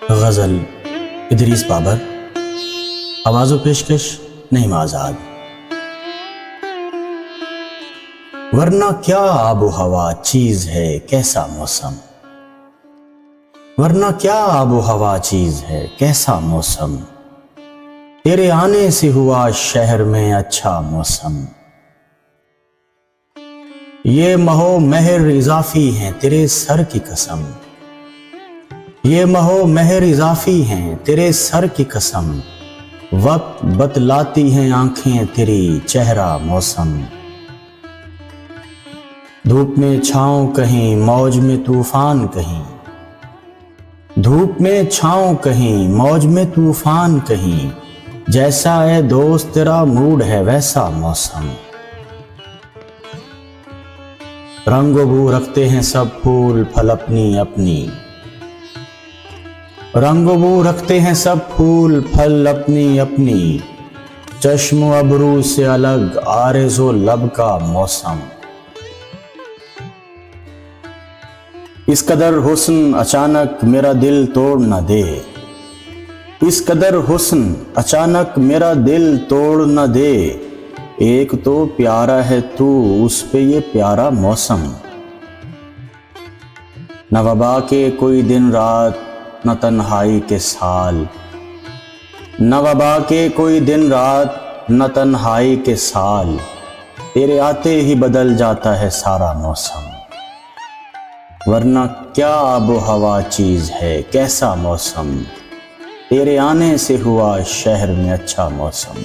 गज़ल इदरीस बाबर। आवाज़ो पेशकश नईम आज़ाद। वरना क्या आबो हवा चीज़ है कैसा मौसम, वरना क्या आबो हवा चीज़ है कैसा मौसम, तेरे आने से हुआ शहर में अच्छा मौसम। ये महो महर इजाफी हैं तेरे सर की कसम, ये महो महर इजाफी हैं तेरे सर की कसम, वक्त बतलाती हैं आंखें तेरी चेहरा मौसम। धूप में छाँव कहीं मौज में तूफान कहीं, धूप में छाँव कहीं मौज में तूफान कहीं, जैसा है दोस्त तेरा मूड है वैसा मौसम। रंगो बू रखते हैं सब फूल फल अपनी अपनी, रंगो बू रखते हैं सब फूल फल अपनी अपनी, चश्म अबरू से अलग आरज़ो लब का मौसम। इस कदर हुस्न अचानक मेरा दिल तोड़ न दे, इस कदर हुस्न अचानक मेरा दिल तोड़ न दे, एक तो प्यारा है तू उस पे ये प्यारा मौसम। न वबा के कोई दिन रात न तन्हाई के साल, न वबा के कोई दिन रात न तन्हाई के साल, तेरे आते ही बदल जाता है सारा मौसम। वरना क्या आबो हवा चीज़ है कैसा मौसम, तेरे आने से हुआ शहर में अच्छा मौसम।